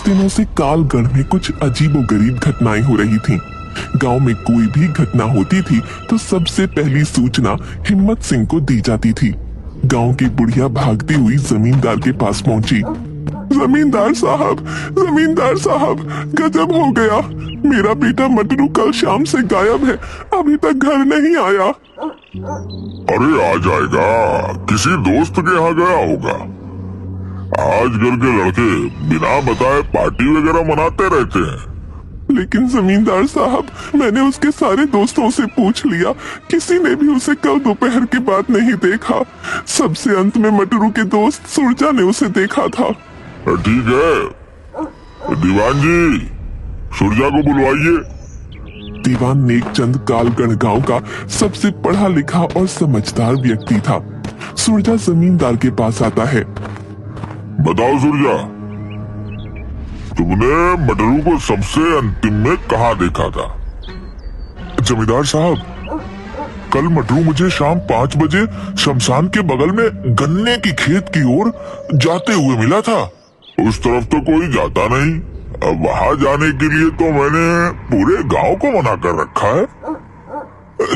दिनों से कालगढ़ में कुछ अजीबोगरीब घटनाएं हो रही थीं। गांव में कोई भी घटना होती थी तो सबसे पहली सूचना हिम्मत सिंह को दी जाती थी। गांव की बुढ़िया भागती हुई जमींदार के पास पहुंची। जमींदार साहब, गजब हो गया। मेरा बेटा मटरू कल शाम से गायब है, अभी तक घर नहीं आया। अरे आ जाएगा, किसी दोस्त के यहाँ गया होगा। आजकल के लड़के बिना बताए पार्टी वगैरह मनाते रहते हैं। लेकिन जमींदार साहब, मैंने उसके सारे दोस्तों से पूछ लिया, किसी ने भी उसे कल दोपहर के बाद नहीं देखा। सबसे अंत में मटरू के दोस्त सुरजा ने उसे देखा था। ठीक है, दीवान जी, सुरजा को बुलवाइए। दीवान नेकचंद कालगढ़ गांव का सबसे पढ़ा लिखा और समझदार व्यक्ति था। सुरजा जमींदार के पास आता है। बताओ सुरजा, तुमने मटरू को सबसे अंतिम में कहाँ देखा था? जमींदार साहब, कल मटरू मुझे शाम 5 बजे शमशान के बगल में गन्ने की खेत की ओर जाते हुए मिला था। उस तरफ तो कोई जाता नहीं। अब वहाँ जाने के लिए तो मैंने पूरे गांव को मना कर रखा है।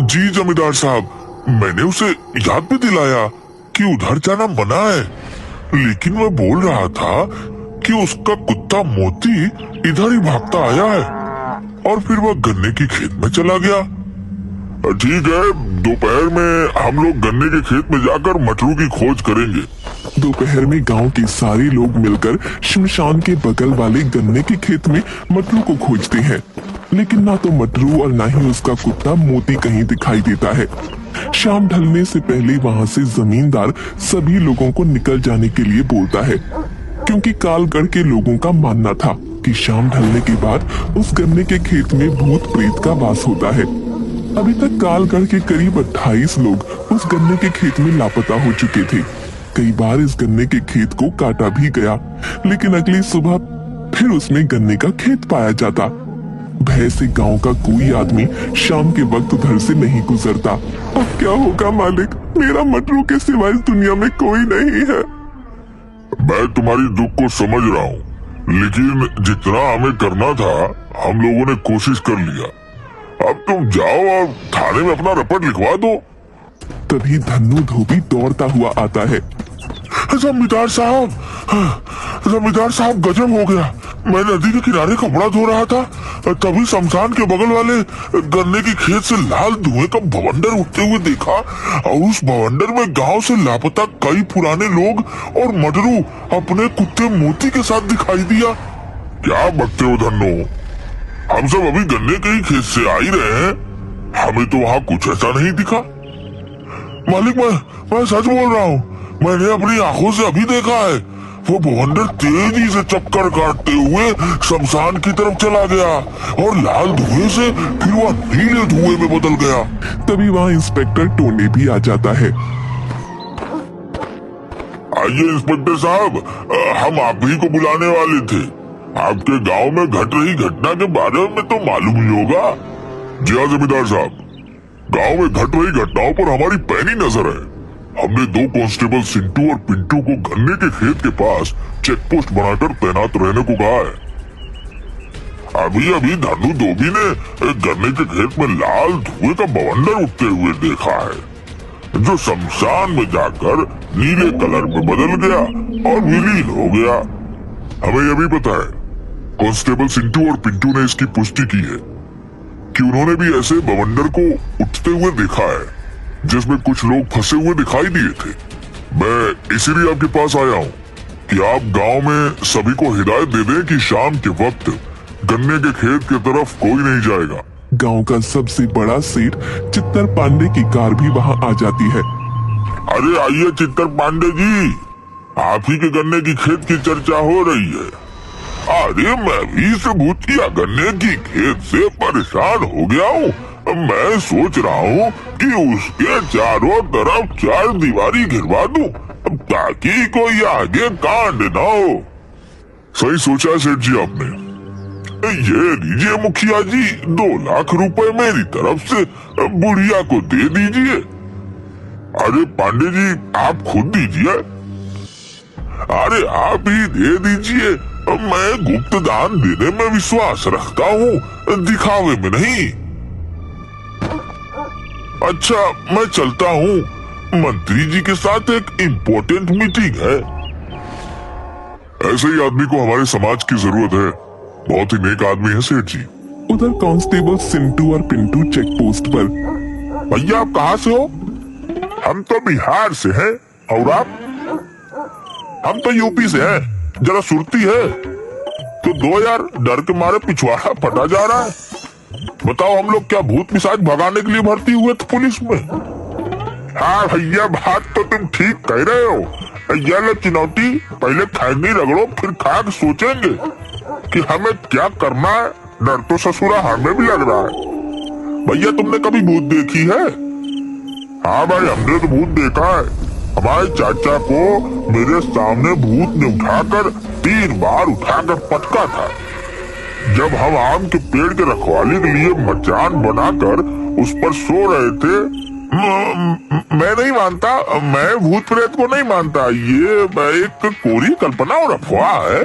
जी जमींदार साहब, मैंने उसे याद भी दिलाया कि उधर जाना मना है, लेकिन मैं बोल रहा था कि उसका कुत्ता मोती इधर ही भागता आया है और फिर वह गन्ने की खेत में चला गया। ठीक है, दोपहर में हम लोग गन्ने के खेत में जाकर मटरू की खोज करेंगे। दोपहर में गांव के सारे लोग मिलकर शमशान के बगल वाले गन्ने के खेत में मटरू को खोजते हैं, लेकिन ना तो मटरू और ना ही उसका कुत्ता मोती कहीं दिखाई देता है। शाम ढलने से पहले वहां से जमींदार सभी लोगों को निकल जाने के लिए बोलता है, क्योंकि कालगढ़ के लोगों का मानना था कि शाम ढलने के बाद उस गन्ने के खेत में भूत प्रेत का वास होता है। अभी तक कालगढ़ के करीब 28 लोग उस गन्ने के खेत में लापता हो चुके थे। कई बार इस गन्ने के खेत को काटा भी गया, लेकिन अगली सुबह फिर उसमें गन्ने का खेत पाया जाता। भय से गांव का कोई आदमी शाम के वक्त उधर से नहीं गुजरता। अब क्या होगा मालिक, मेरा मटरू के सिवाय इस दुनिया में कोई नहीं है। मैं तुम्हारी दुख को समझ रहा हूँ, लेकिन जितना हमें करना था हम लोगों ने कोशिश कर लिया। अब तुम जाओ और थाने में अपना रिपोर्ट लिखवा दो। तभी धन्नू धोबी दौड़ता हुआ आता है। जमींदार साहब, गजब हो गया। मैं नदी के किनारे कपड़ा धो रहा था, तभी शमशान के बगल वाले गन्ने की खेत से लाल धुएं का भवंडर उठते हुए देखा, और उस भवंडर में गांव से लापता कई पुराने लोग और मटरू अपने कुत्ते मोती के साथ दिखाई दिया। क्या बकते हो धन्नो, हम सब अभी गन्ने के ही खेत से आ ही रहे हैं, हमें तो वहाँ कुछ ऐसा नहीं दिखा। मालिक, मैं सच बोल रहा हूँ, मैंने अपनी आंखों से अभी देखा है। वो भवंडर तेजी से चक्कर काटते हुए शमशान की तरफ चला गया और लाल धुएं से फिर वह नीले धुएं में बदल गया। तभी वहाँ इंस्पेक्टर टोने भी आ जाता है। आइए इंस्पेक्टर साहब, हम आप ही को बुलाने वाले थे। आपके गांव में घट रही घटना के बारे में तो मालूम ही होगा। जी हाँ जमींदार साहब, गांव में घट रही घटनाओं पर हमारी पैनी नजर है। हमने 2 कांस्टेबल सिंटू और पिंटू को गन्ने के खेत के पास चेक पोस्ट बनाकर तैनात रहने को कहा है। अभी धन्नू धोबी ने गन्ने के खेत में लाल धुएं का बवंडर उठते हुए देखा है, जो शमशान में जाकर नीले कलर में बदल गया और विलीन हो गया। हमें यह भी पता है, कांस्टेबल सिंटू और पिंटू ने इसकी पुष्टि की है कि उन्होंने भी ऐसे बवंडर को उठते हुए देखा है, जिसमें कुछ लोग फंसे हुए दिखाई दिए थे। मैं इसीलिए आपके पास आया हूँ कि आप गांव में सभी को हिदायत दे दें कि शाम के वक्त गन्ने के खेत की तरफ कोई नहीं जाएगा। गांव का सबसे बड़ा सेठ चित्तर पांडे की कार भी वहां आ जाती है। अरे आइए चित्तर पांडे जी, आप ही के गन्ने की खेत की चर्चा हो रही है। अरे मैं भी सबूतिया गन्ने की खेत से परेशान हो गया हूँ। मैं सोच रहा हूँ कि उसके चारों तरफ 4 दीवारी घिरवा दूं, ताकि कोई आगे कांड न हो। सही सोचा है सेठ जी आपने। ये लीजिए मुखिया जी, 2 लाख रुपए मेरी तरफ से बुढ़िया को दे दीजिए। अरे पांडे जी, आप खुद दीजिए। अरे आप ही दे दीजिए, मैं गुप्त दान देने में विश्वास रखता हूँ, दिखावे में नहीं। अच्छा, मैं चलता हूँ, मंत्री जी के साथ एक इम्पोर्टेंट मीटिंग है। ऐसे ही आदमी को हमारे समाज की जरूरत है, बहुत ही नेक आदमी है सेठ जी। उधर कांस्टेबल सिंटू और पिंटू चेक पोस्ट पर। भैया आप कहाँ से हो? हम तो बिहार से हैं। और आप? हम तो यूपी से हैं। जरा सुरती है तो दो यार, डर के मारे पिछवाड़ा फटा जा रहा है। बताओ, हम लोग क्या भूत पिशाच भगाने के लिए भर्ती हुए थे पुलिस में? हाँ भैया, बात तो तुम ठीक कह रहे हो। ये चुनौती, पहले खैनी रगड़ो फिर खाक सोचेंगे कि हमें क्या करना है। डर तो ससुरा हमें भी लग रहा है। भैया तुमने कभी भूत देखी है? हाँ भाई, हमने तो भूत देखा है। हमारे चाचा को मेरे सामने भूत ने उठाकर 3 बार उठाकर पटका था। जब हम आम के पेड़ के रखवाली के लिए मचान बनाकर उस पर सो रहे थे। मैं नहीं मानता, मैं भूत प्रेत को नहीं मानता। ये एक कोरी कल्पना और अफवाह है।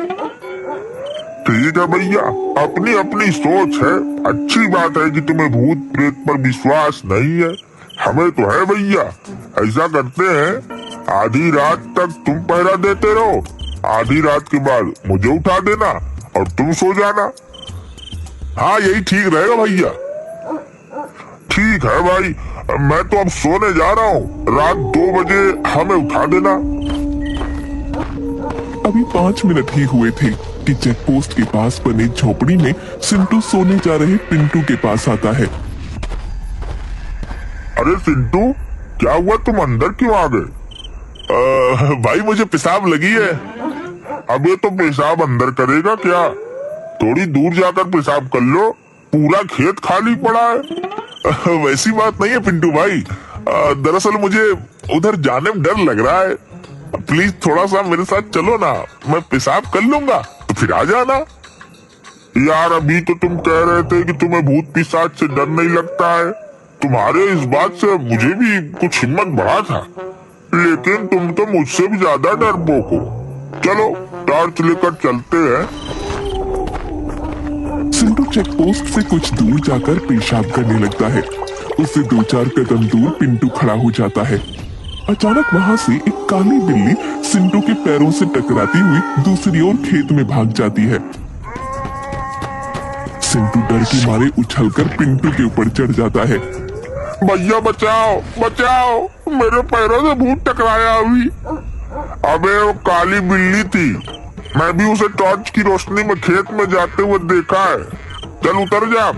ठीक है भैया, अपनी अपनी सोच है। अच्छी बात है कि तुम्हें भूत प्रेत पर विश्वास नहीं है, हमें तो है भैया। ऐसा करते हैं, आधी रात तक तुम पहरा देते रहो, आधी रात के बाद मुझे उठा देना और तुम सो जाना। हाँ, यही ठीक रहेगा भैया। ठीक है भाई, मैं तो अब सोने जा रहा हूँ। रात 2 बजे हमें उठा देना। अभी 5 मिनट ही हुए थे कि चेक पोस्ट के पास बने झोपड़ी में सिंटू सोने जा रहे पिंटू के पास आता है। अरे सिंटू, क्या हुआ, तुम अंदर क्यों आ गए? भाई मुझे पेशाब लगी है। अब ये तो पेशाब अंदर करेगा क्या? थोड़ी दूर जाकर पेशाब कर लो, पूरा खेत खाली पड़ा है। वैसी बात नहीं है पिंटू भाई, दरअसल मुझे उधर जाने में डर लग रहा है। प्लीज थोड़ा सा मेरे साथ चलो ना, मैं पेशाब कर लूंगा तो फिर आ जाना। यार अभी तो तुम कह रहे थे कि तुम्हें भूत पिशाच से डर नहीं लगता है। तुम्हारे इस बात से मुझे भी कुछ हिम्मत बढ़ा था, लेकिन तुम तो मुझसे भी ज्यादा डरपोक हो। चलो टॉर्च लेकर चलते हैं। सिंटू चेक पोस्ट से कुछ दूर जाकर पेशाब करने लगता है। उससे 2-4 कदम दूर पिंटू खड़ा हो जाता है। अचानक वहां से एक काली बिल्ली सिंटू के पैरों से टकराती हुई दूसरी ओर खेत में भाग जाती है। सिंटू डर के मारे उछलकर पिंटू के ऊपर चढ़ जाता है। भैया बचाओ बचाओ, मेरे पैरों से भूत टकराया अभी। अबे वो काली बिल्ली थी, मैं भी उसे टॉर्च की रोशनी में खेत में जाते हुए देखा है। चल उतर जा।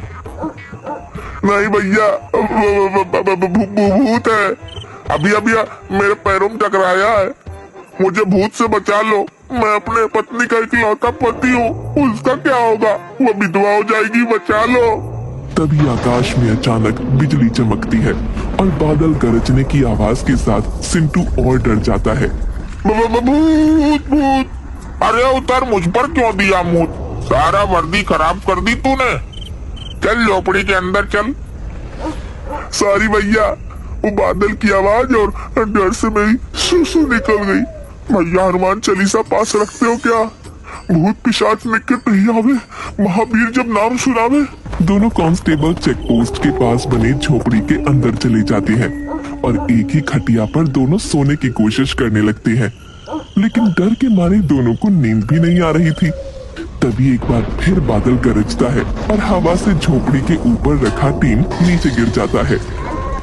नहीं भैया, भूत है। अभी अभी मेरे पैरों में टकराया है, मुझे भूत से बचा लो। मैं अपने पत्नी का इकलौता पति हूँ, उसका क्या होगा? वो विधवा हो जाएगी, बचा लो। तभी आकाश में अचानक बिजली चमकती है और बादल गरजने की आवाज के साथ सिंटू और डर जाता है। भूत भूत! अरे उतर, मुझ पर क्यों दिया मुँह? सारा वर्दी खराब कर दी तूने। चल झोपड़ी के अंदर चल। सॉरी भैया, वो बादल की आवाज और डर से मेरी सुसु निकल गई। भैया हनुमान चालीसा पास रखते हो क्या? भूत पिशाच निकट नहीं आवे, महावीर जब नाम सुनावे। दोनों कांस्टेबल चेक पोस्ट के पास बने झोपड़ी के अंदर चले जाते हैं और एक ही खटिया पर दोनों सोने की कोशिश करने लगते हैं, लेकिन डर के मारे दोनों को नींद भी नहीं आ रही थी। तभी एक बार फिर बादल गरजता है और हवा से झोपड़ी के ऊपर रखा टीन नीचे गिर जाता है।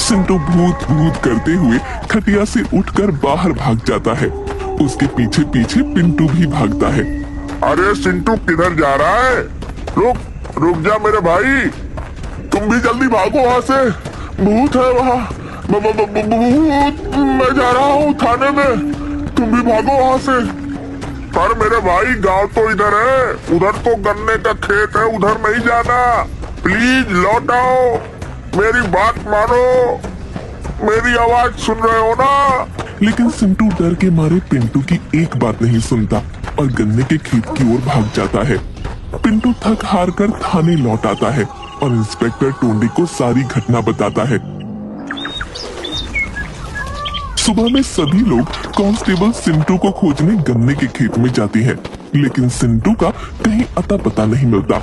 सिंटू भूत भूत करते हुए खटिया से उठकर बाहर भाग जाता है। उसके पीछे पीछे पिंटू भी भागता है। अरे सिंटू किधर जा रहा है? रुक रुक जा मेरे भाई, तुम भी जल्दी भागो वहाँ से, भूत है वहाँ। भूत, मैं जा रहा हूँ थाने में, तुम भी भागो वहाँ से। पर मेरे भाई गांव तो इधर है, उधर तो गन्ने का खेत है, उधर नहीं जाना। प्लीज लौट आओ, मेरी बात मानो, मेरी आवाज सुन रहे हो ना? लेकिन सिंटू डर के मारे पिंटू की एक बात नहीं सुनता और गन्ने के खेत की ओर भाग जाता है। पिंटू थक हार कर थाने लौट आता है और इंस्पेक्टर टोंडी को सारी घटना बताता है। सुबह में सभी लोग कांस्टेबल सिंटू को खोजने गन्ने के खेत में जाते हैं, लेकिन सिंटू का कहीं अता पता नहीं मिलता।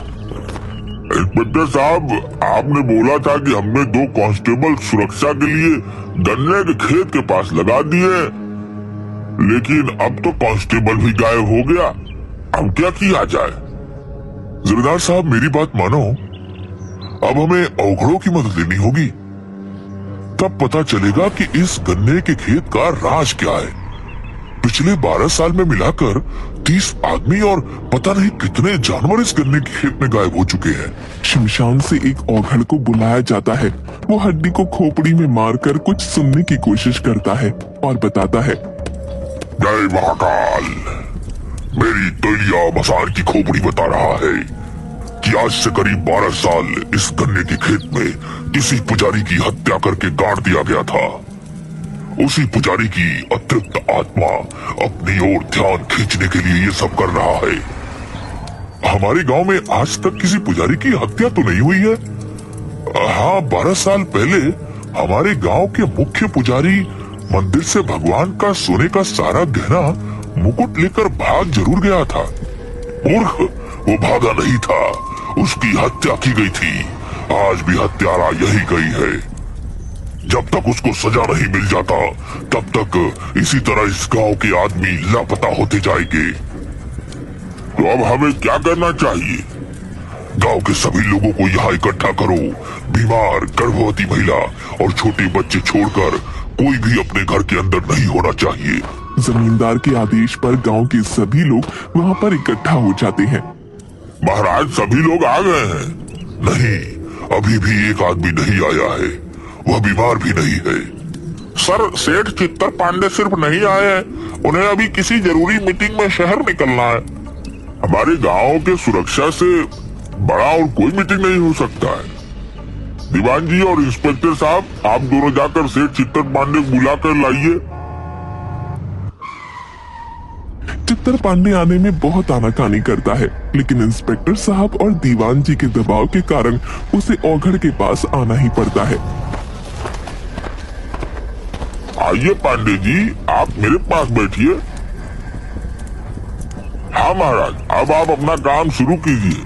इंस्पेक्टर साहब, आपने बोला था कि हमने 2 कांस्टेबल सुरक्षा के लिए गन्ने के खेत के पास लगा दिए, लेकिन अब तो कांस्टेबल भी गायब हो गया। अब क्या किया जाए? जमींदार साहब, मेरी बात मानो, अब हमें औघड़ों की मदद लेनी होगी। तब पता चलेगा कि इस गन्ने के खेत का राज क्या है। पिछले 12 साल में मिलाकर 30 आदमी और पता नहीं कितने जानवर इस गन्ने के खेत में गायब हो चुके हैं। शमशान से एक औघड़ को बुलाया जाता है। वो हड्डी को खोपड़ी में मारकर कुछ सुनने की कोशिश करता है और बताता है, जय महाकाल, मेरी तैलिया मसान की खोपड़ी बता रहा है कि आज से करीब 12 साल इस गन्ने के खेत में किसी पुजारी की हत्या करके गाड़ दिया गया था। उसी पुजारी की अतृप्त आत्मा अपनी ओर ध्यान खींचने के लिए ये सब कर रहा है। हमारे गांव में आज तक किसी पुजारी की हत्या तो नहीं हुई है। हाँ, 12 साल पहले हमारे गांव के मुख्य पुजारी मंदिर से भगवान का सोने का सारा गहना मुकुट लेकर भाग जरूर गया था। मूर्ख, वो भागा नहीं था, उसकी हत्या की गई थी। आज भी हत्यारा यही गई है। जब तक उसको सजा नहीं मिल जाता तब तक इसी तरह इस गांव के आदमी लापता होते जाएंगे। तो अब हमें क्या करना चाहिए? गांव के सभी लोगों को यहाँ इकट्ठा करो। बीमार, गर्भवती महिला और छोटे बच्चे छोड़कर कोई भी अपने घर के अंदर नहीं होना चाहिए। जमींदार के आदेश पर गांव के सभी लोग वहाँ पर इकट्ठा हो जाते हैं। महाराज, सभी लोग आ गए हैं? नहीं, अभी भी एक आदमी नहीं आया है। वह बीमार भी नहीं है। सर, सेठ चित्तर पांडे सिर्फ नहीं आए हैं, उन्हें अभी किसी जरूरी मीटिंग में शहर निकलना है। हमारे गांव के सुरक्षा से बड़ा और कोई मीटिंग नहीं हो सकता है। दीवान जी और इंस्पेक्टर साहब, आप दोनों जाकर सेठ चित्तर पांडे को बुला कर लाइए। चित्तर पांडे आने में बहुत आनाकानी करता है, लेकिन इंस्पेक्टर साहब और दीवान जी के दबाव के कारण उसे औघड़ के पास आना ही पड़ता है। आइए पांडे जी, आप मेरे पास बैठिए। हाँ महाराज, अब आप अपना काम शुरू कीजिए।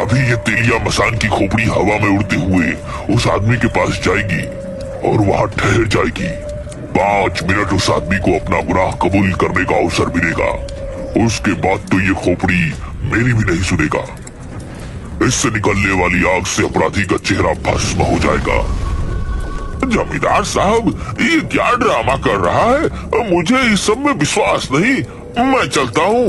अभी ये तेलिया मसान की खोपड़ी हवा में उड़ते हुए उस आदमी के पास जाएगी और वहाँ ठहर जाएगी। 5 मिनट उस आदमी को अपना गुनाह कबूल करने का अवसर मिलेगा। उसके बाद तो ये खोपड़ी मेरी भी नहीं सुनेगा। इससे निकलने वाली आग से अपराधी का चेहरा भस्म हो जाएगा। जमींदार साहब, ये क्या ड्रामा कर रहा है? मुझे इस सब में विश्वास नहीं। मैं चलता हूँ।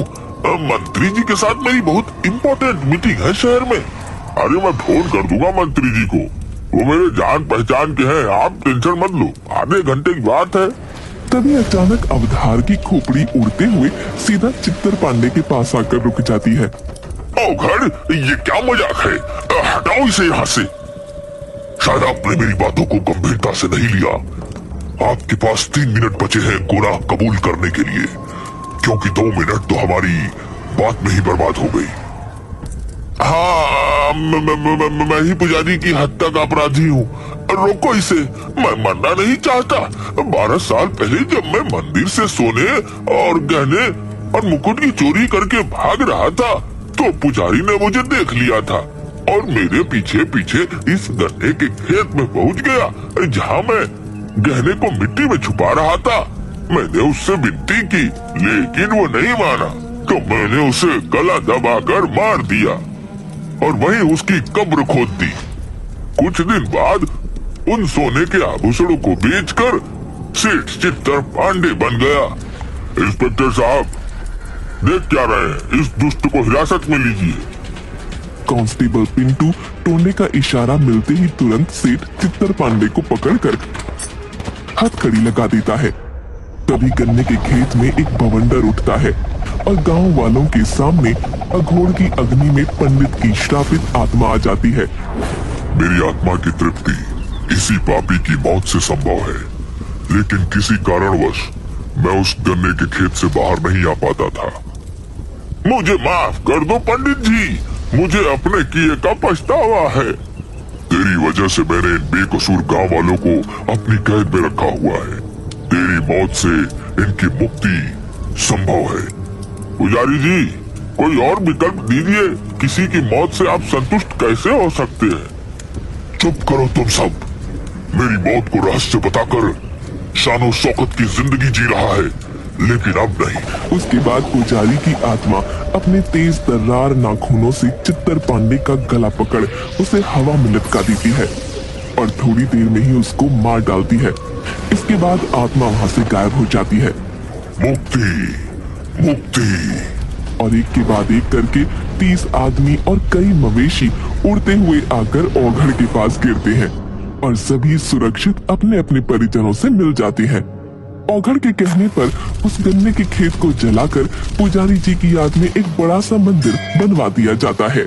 मंत्री जी के साथ मेरी बहुत इम्पोर्टेंट मीटिंग है शहर में। अरे, मैं फोन कर दूंगा मंत्री जी को। वो मेरे जान पहचान के हैं, आप टेंशन मत लो। आधे घंटे की बात है। तभी अचानक अवधार की खोपड़ी उड़ते हुए सीधा चित्तर पांडे के पास आकर रुक जाती है। औघड़, ये क्या मजाक है? हटाओ इसे यहाँ से। शायद आपने मेरी बातों को गंभीरता से नहीं लिया। आपके पास 3 मिनट बचे हैं गुनाह कबूल करने के लिए, क्योंकि 2 मिनट तो हमारी बात में ही बर्बाद हो गई। हाँ, मैं ही पुजारी की हत्या का अपराधी हूँ। रोको इसे, मैं मरना नहीं चाहता। 12 साल पहले जब मैं मंदिर से सोने और गहने और मुकुट की चोरी करके भाग रहा था तो पुजारी ने मुझे देख लिया था और मेरे पीछे पीछे इस गन्ने के खेत में पहुंच गया, जहाँ मैं गहने को मिट्टी में छुपा रहा था। मैंने उससे विनती की, लेकिन वो नहीं माना, तो मैंने उसे गला दबाकर मार दिया और वहीं उसकी कब्र खोद दी। कुछ दिन बाद उन सोने के आभूषणों को बेचकर सेठ चित्तर पांडे बन गया। इंस्पेक्टर साहब, देख क्या रहे हैं? इस दुष्ट को हिरासत में लीजिए। कांस्टेबल पिंटू टोने का इशारा मिलते ही तुरंत सेठ चित्तर पांडे को पकड़कर हथकड़ी लगा देता है। तभी गन्ने के खेत में एक बवंडर उठता है और गांव वालों के सामने अघोर की अग्नि में पंडित की श्रापित आत्मा आ जाती है। मेरी आत्मा की तृप्ति इसी पापी की मौत से संभव है, लेकिन किसी कारणवश मैं उस गन्ने के खेत से बाहर नहीं आ पाता था। मुझे माफ कर दो पंडित जी, मुझे अपने किए का पछतावा है। तेरी वजह से मैंने इन बेकसूर गांव वालों को अपनी कैद में रखा हुआ है। तेरी मौत से इनकी मुक्ति संभव है। पुजारी जी, कोई और विकल्प दीजिए। किसी की मौत से आप संतुष्ट कैसे हो सकते हैं? चुप करो तुम सब। मेरी मौत को रहस्य बताकर शानो शौकत की जिंदगी जी रहा है, लेकिन अब नहीं। उसके बाद पुजारी की आत्मा अपने तेज तर्रार नाखूनों से चित्तर पांडे का गला पकड़ उसे हवा में लटका देती है और थोड़ी देर में ही उसको मार डालती है। इसके बाद आत्मा वहां से गायब हो जाती है। मुक्ति, मुक्ति। और एक के बाद एक करके 30 आदमी और कई मवेशी उड़ते हुए आकर औघड़ के पास गिरते हैं और सभी सुरक्षित अपने अपने परिजनों से मिल जाते हैं। औघड़ के कहने पर उस गन्ने के खेत को जलाकर पुजारी जी की याद में एक बड़ा सा मंदिर बनवा दिया जाता है।